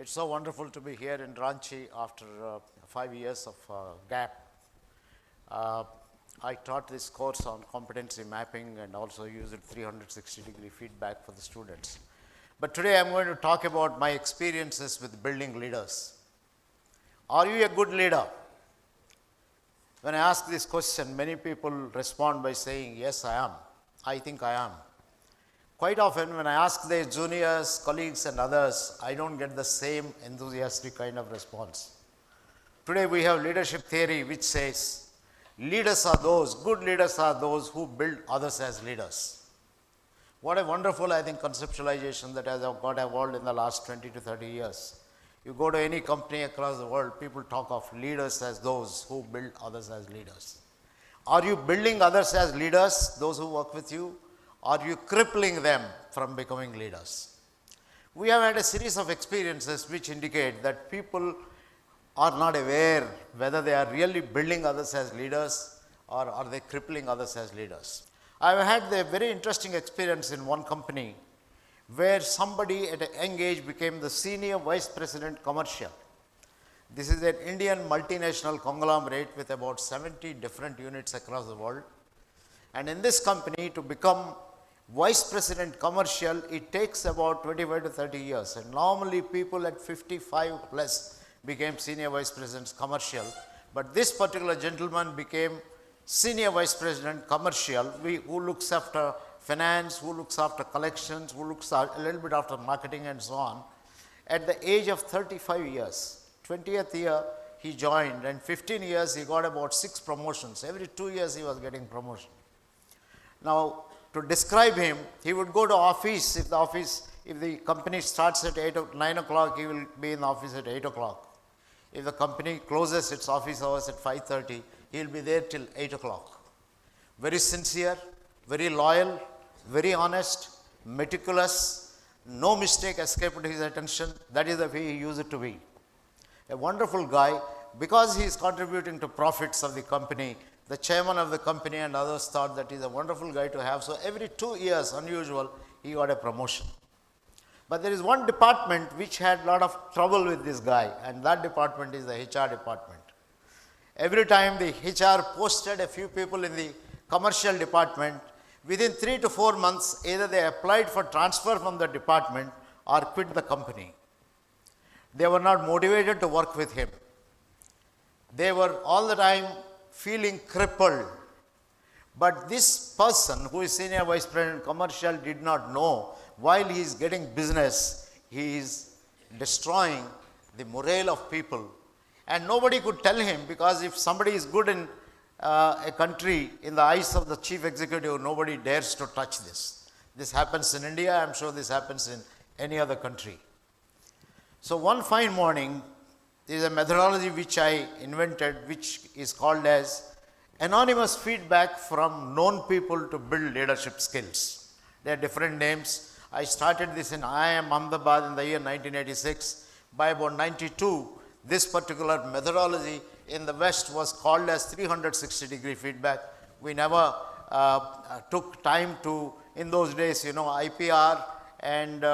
It's so wonderful to be here in Ranchi after 5 years of gap. I taught this course on competency mapping and also used 360-degree feedback for the students. But today I'm going to talk about my experiences with building leaders. Are you a good leader? When I ask this question, many people respond by saying, yes, I am. I think I am. Quite often when I ask their juniors, colleagues and others, I don't get the same enthusiastic kind of response. Today we have leadership theory which says, leaders are those, good leaders are those who build others as leaders. What a wonderful, I think, conceptualization that has got evolved in the last 20 to 30 years. You go to any company across the world, people talk of leaders as those who build others as leaders. Are you building others as leaders, those who work with you? Are you crippling them from becoming leaders? We have had a series of experiences which indicate that people are not aware whether they are really building others as leaders or are they crippling others as leaders. I have had a very interesting experience in one company where somebody at a young age became the senior vice president commercial. This is an Indian multinational conglomerate with about 70 different units across the world. And in this company, to become vice president commercial, it takes about 25 to 30 years. And normally people at 55 plus became senior vice presidents commercial. But this particular gentleman became senior vice president commercial, who looks after finance, who looks after collections, who looks a little bit after marketing and so on. At the age of 35 years, 20th year he joined, and 15 years he got about 6 promotions. Every 2 years he was getting promotion. Now, to describe him, he would go to office, if the company starts at 9 o'clock, he will be in the office at 8 o'clock. If the company closes its office hours at 5:30, he will be there till 8 o'clock. Very sincere, very loyal, very honest, meticulous, no mistake escaped his attention. That is the way he used to be. A wonderful guy, because he is contributing to profits of the company. The chairman of the company and others thought that he is a wonderful guy to have. So every 2 years, unusual, he got a promotion. But there is one department which had a lot of trouble with this guy, and that department is the HR department. Every time the HR posted a few people in the commercial department, within 3 to 4 months, either they applied for transfer from the department or quit the company. They were not motivated to work with him. They were all the time feeling crippled. But this person who is senior vice president commercial did not know while he is getting business, he is destroying the morale of people. And nobody could tell him, because if somebody is good in a country, in the eyes of the chief executive, nobody dares to touch this. This happens in India, I am sure this happens in any other country. So one fine morning, there is a methodology which I invented, which is called as anonymous feedback from known people to build leadership skills. There are different names. I started this in IIM Ahmedabad in the year 1986. By about 92, this particular methodology in the West was called as 360-degree feedback. We never took time to, in those days, IPR and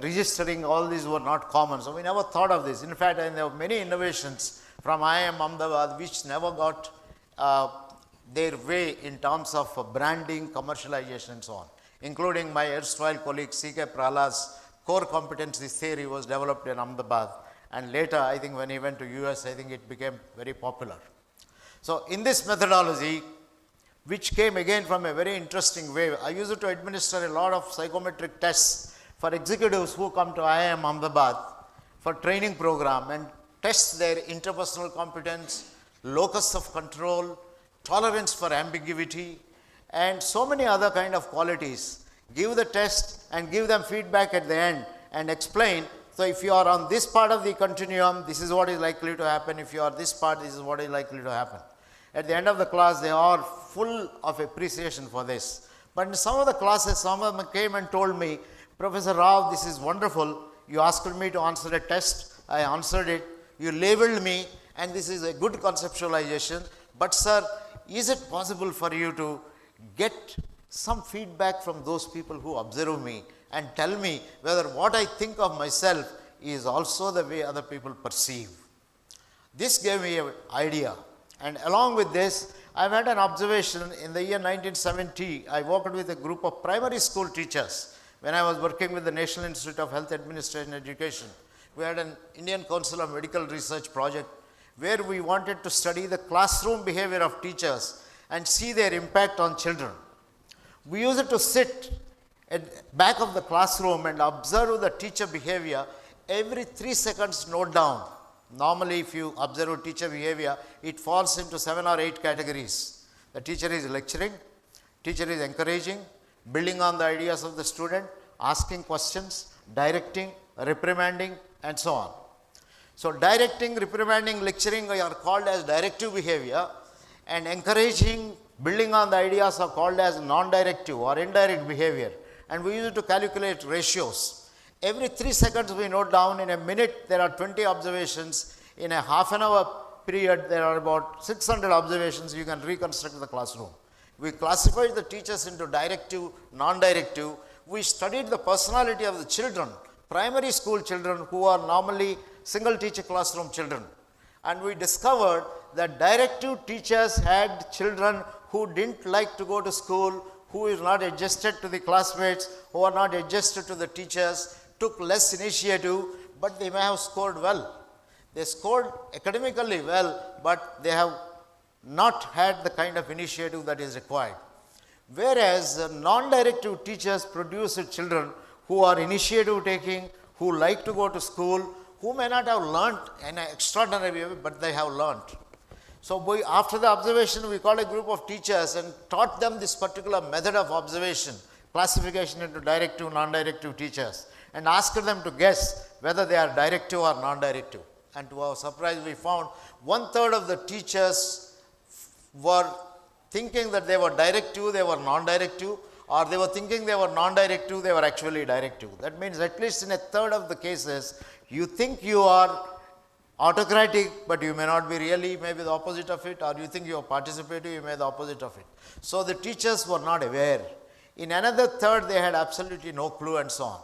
registering, all these were not common. So we never thought of this. In fact, there were many innovations from IIM Ahmedabad which never got their way in terms of branding, commercialization and so on, including my erstwhile colleague C.K. Prahlad's core competency theory was developed in Ahmedabad. And later, I think when he went to US, I think it became very popular. So in this methodology, which came again from a very interesting way, I used to administer a lot of psychometric tests for executives who come to IIM Ahmedabad for training program and test their interpersonal competence, locus of control, tolerance for ambiguity, and so many other kind of qualities. Give the test and give them feedback at the end and explain. So if you are on this part of the continuum, this is what is likely to happen. If you are this part, this is what is likely to happen. At the end of the class, they are full of appreciation for this. But in some of the classes, some of them came and told me, Professor Rao, this is wonderful. You asked me to answer a test. I answered it. You labeled me, and this is a good conceptualization. But sir, is it possible for you to get some feedback from those people who observe me and tell me whether what I think of myself is also the way other people perceive. This gave me an idea, and along with this, I've had an observation. In the year 1970, I worked with a group of primary school teachers when I was working with the National Institute of Health Administration and Education. We had an Indian Council of Medical Research project where we wanted to study the classroom behavior of teachers and see their impact on children. We used to sit at back of the classroom and observe the teacher behavior. Every 3 seconds note down. Normally, if you observe teacher behavior, it falls into 7 or 8 categories. The teacher is lecturing, teacher is encouraging, building on the ideas of the student, asking questions, directing, reprimanding, and so on. So, directing, reprimanding, lecturing are called as directive behavior, and encouraging, building on the ideas are called as non-directive or indirect behavior. And we use to calculate ratios. Every 3 seconds we note down. In a minute there are 20 observations. In a half an hour period there are about 600 observations. You can reconstruct the classroom. We classified the teachers into directive, non-directive. We studied the personality of the children, primary school children who are normally single teacher classroom children. And we discovered that directive teachers had children who didn't like to go to school, who is not adjusted to the classmates, who are not adjusted to the teachers, took less initiative, but they may have scored well. They scored academically well, but they have not had the kind of initiative that is required. Whereas non-directive teachers produce children who are initiative taking, who like to go to school, who may not have learnt in an extraordinary way, but they have learnt. So, after the observation, we called a group of teachers and taught them this particular method of observation, classification into directive, non-directive teachers, and asked them to guess whether they are directive or non-directive. And to our surprise, we found 1/3 of the teachers were thinking that they were directive, they were non-directive, or they were thinking they were non-directive, they were actually directive. That means at least in 1/3 of the cases, you think you are autocratic, but you may not be really, maybe the opposite of it, or you think you are participative, you may be the opposite of it. So, the teachers were not aware. In another third, they had absolutely no clue and so on.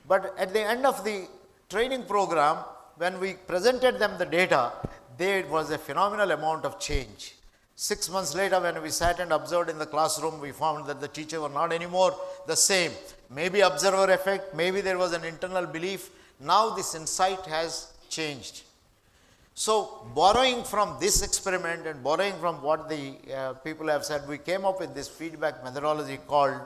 But at the end of the training program, when we presented them the data, there was a phenomenal amount of change. 6 months later, when we sat and observed in the classroom, we found that the teacher were not anymore the same. Maybe observer effect, maybe there was an internal belief. Now this insight has changed. So, borrowing from this experiment and borrowing from what the people have said, we came up with this feedback methodology called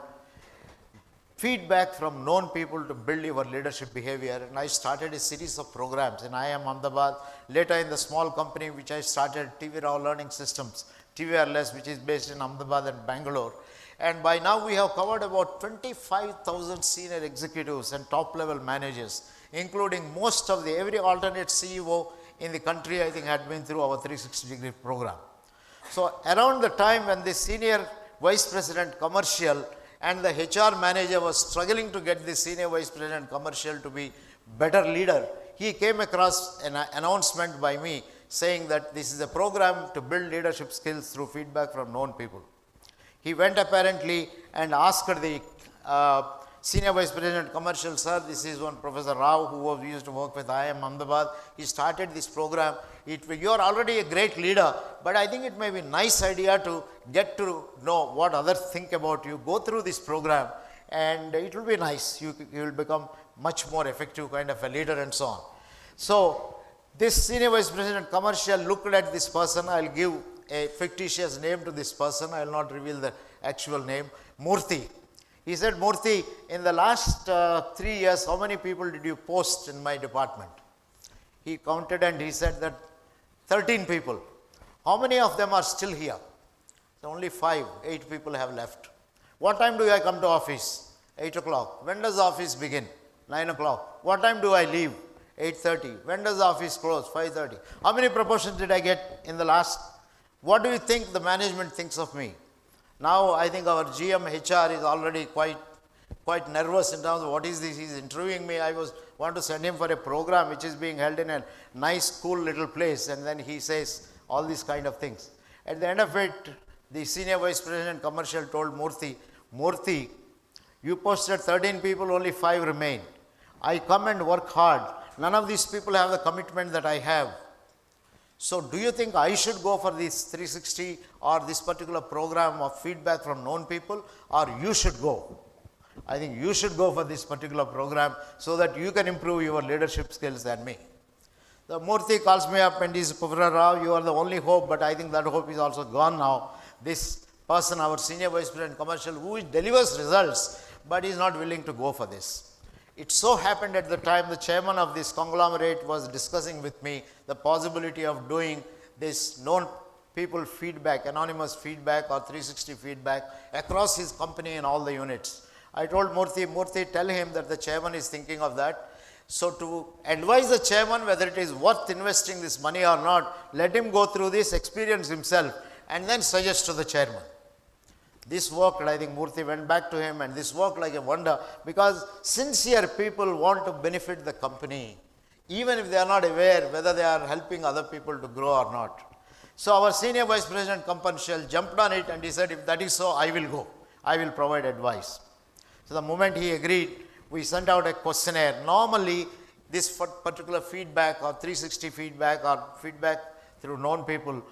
feedback from known people to build your leadership behavior. And I started a series of programs in IIM Ahmedabad, later in the small company which I started, V Rao Learning Systems, TVRLS, which is based in Ahmedabad and Bangalore. And by now we have covered about 25,000 senior executives and top level managers, including most of every alternate CEO in the country, I think, had been through our 360-degree program. So, around the time when the senior vice president commercial and the HR manager was struggling to get the senior vice president commercial to be better leader, he came across an announcement by me saying that this is a program to build leadership skills through feedback from known people. He went apparently and asked the Senior Vice President Commercial, sir, this is one Professor Rao who used to work with IIM Ahmedabad. He started this program. You are already a great leader, but I think it may be a nice idea to get to know what others think about you. Go through this program and it will be nice. You will become much more effective kind of a leader and so on. So, this Senior Vice President Commercial looked at this person. I will give a fictitious name to this person. I will not reveal the actual name. Murthy. He said, Murthy, in the last 3 years, how many people did you post in my department? He counted and he said that 13 people. How many of them are still here? So only 5, 8 people have left. What time do I come to office? 8 o'clock. When does the office begin? 9 o'clock. What time do I leave? 8:30. When does the office close? 5:30. How many promotions did I get in the last? What do you think the management thinks of me? Now, I think our GM HR is already quite nervous in terms of what is this, he is interviewing me. I want to send him for a program which is being held in a nice, cool little place, and then he says all these kind of things. At the end of it, the Senior Vice President Commercial told Murthy, you posted 13 people, only 5 remain. I come and work hard none of these people have the commitment that I have. So do you think I should go for this 360 or this particular program of feedback from known people, or you should go? I think you should go for this particular program so that you can improve your leadership skills than me. The Murthy calls me up and he says, Professor Rao, you are the only hope, but I think that hope is also gone now. This person, our Senior Vice President Commercial, who delivers results, but is not willing to go for this. It so happened at the time the chairman of this conglomerate was discussing with me the possibility of doing this known people feedback, anonymous feedback or 360 feedback across his company and all the units. I told Murthy, tell him that the chairman is thinking of that. So to advise the chairman whether it is worth investing this money or not, let him go through this experience himself and then suggest to the chairman. This worked. I think Murthy went back to him and this worked like a wonder, because sincere people want to benefit the company, even if they are not aware whether they are helping other people to grow or not. So our Senior Vice President Commercial jumped on it and he said, if that is so, I will go. I will provide advice. So the moment he agreed, we sent out a questionnaire. Normally, this particular feedback or 360 feedback or feedback through known people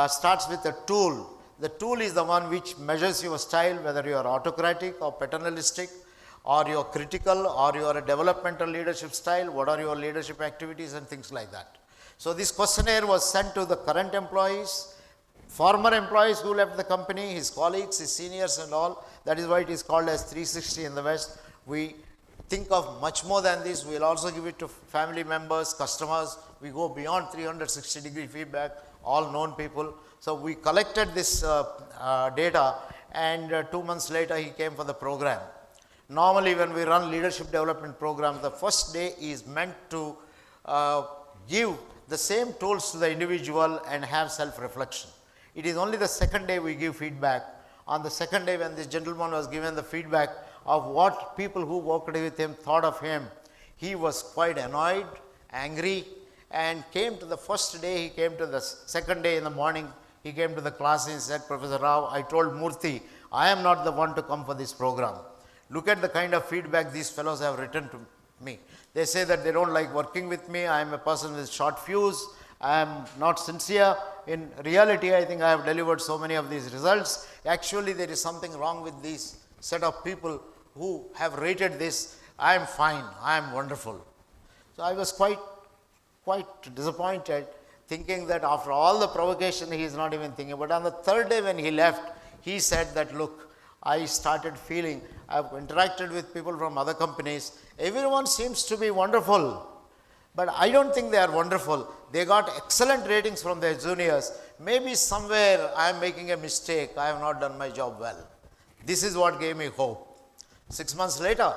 starts with a tool. The tool is the one which measures your style, whether you are autocratic or paternalistic, or you are critical, or you are a developmental leadership style, what are your leadership activities and things like that. So this questionnaire was sent to the current employees, former employees who left the company, his colleagues, his seniors and all. That is why it is called as 360 in the West. We think of much more than this. We will also give it to family members, customers. We go beyond 360-degree feedback, all known people. So we collected this data, and 2 months later he came for the program. Normally when we run leadership development programs, the first day is meant to give the same tools to the individual and have self-reflection. It is only the second day we give feedback. On the second day, when this gentleman was given the feedback of what people who worked with him thought of him, he was quite annoyed, angry, and came to the first day, he came to the second day in the morning, he came to the class and said, Professor Rao, I told Murthy, I am not the one to come for this program. Look at the kind of feedback these fellows have written to me. They say that they don't like working with me, I am a person with short fuse, I am not sincere. In reality, I think I have delivered so many of these results. Actually, there is something wrong with these set of people who have rated this. I am fine, I am wonderful. So I was quite disappointed, thinking that after all the provocation, he is not even thinking. But on the third day when he left, he said that, look, I started feeling, I have interacted with people from other companies. Everyone seems to be wonderful, but I don't think they are wonderful. They got excellent ratings from their juniors. Maybe somewhere I am making a mistake. I have not done my job well. This is what gave me hope. 6 months later,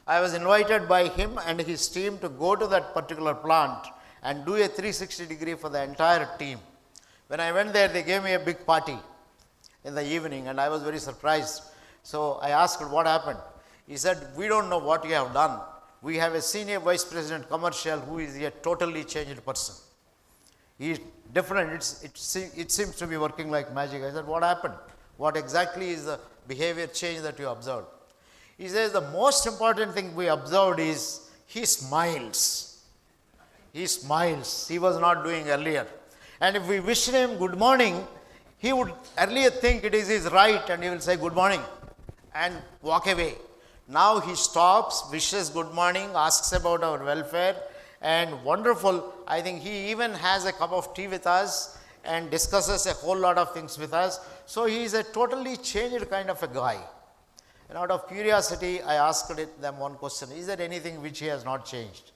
I was invited by him and his team to go to that particular plant and do a 360-degree for the entire team. When I went there, they gave me a big party in the evening and I was very surprised. So I asked what happened. He said, we don't know what you have done. We have a Senior Vice President Commercial who is a totally changed person. He is different. It seems to be working like magic. I said, what happened? What exactly is the behavior change that you observed? He says, the most important thing we observed is he smiles. He smiles. He was not doing earlier. And if we wish him good morning, he would earlier think it is his right and he will say good morning and walk away. Now he stops, wishes good morning, asks about our welfare, and wonderful. I think he even has a cup of tea with us and discusses a whole lot of things with us. So he is a totally changed kind of a guy. And out of curiosity, I asked them one question, is there anything which he has not changed?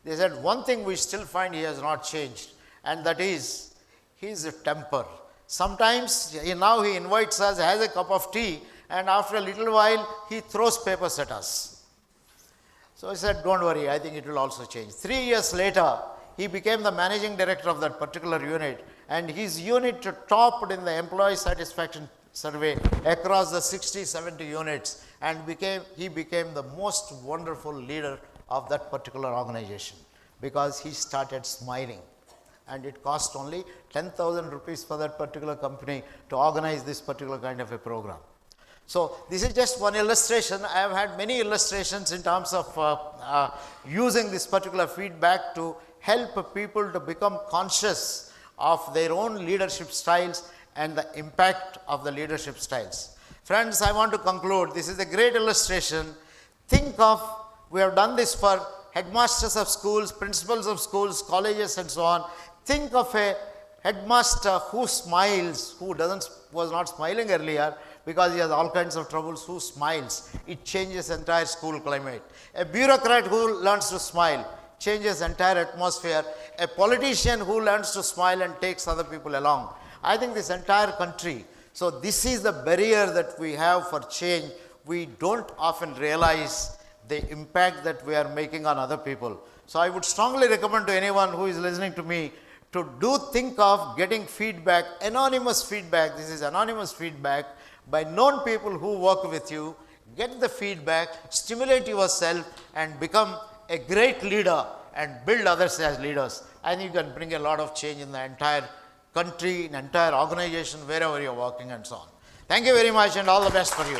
They said, one thing we still find he has not changed, and that is his temper. Sometimes now he invites us, has a cup of tea, and after a little while, he throws papers at us. So I said, don't worry, I think it will also change. 3 years later, he became the managing director of that particular unit, and his unit topped in the employee satisfaction survey across the 60, 70 units, and he became the most wonderful leader of that particular organization because he started smiling. And it cost only 10,000 rupees for that particular company to organize this particular kind of a program. So, this is just one illustration. I have had many illustrations in terms of using this particular feedback to help people to become conscious of their own leadership styles and the impact of the leadership styles. Friends, I want to conclude. This is a great illustration. Think of, we have done this for headmasters of schools, principals of schools, colleges and so on. Think of a headmaster who smiles, who was not smiling earlier because he has all kinds of troubles, who smiles. It changes entire school climate. A bureaucrat who learns to smile changes entire atmosphere. A politician who learns to smile and takes other people along. I think this entire country, so this is the barrier that we have for change. We don't often realize the impact that we are making on other people. So I would strongly recommend to anyone who is listening to me to think of getting feedback, anonymous feedback. This is anonymous feedback by known people who work with you. Get the feedback, stimulate yourself and become a great leader and build others as leaders. I think you can bring a lot of change in the entire country, in the entire organization, wherever you are working and so on. Thank you very much and all the best for you.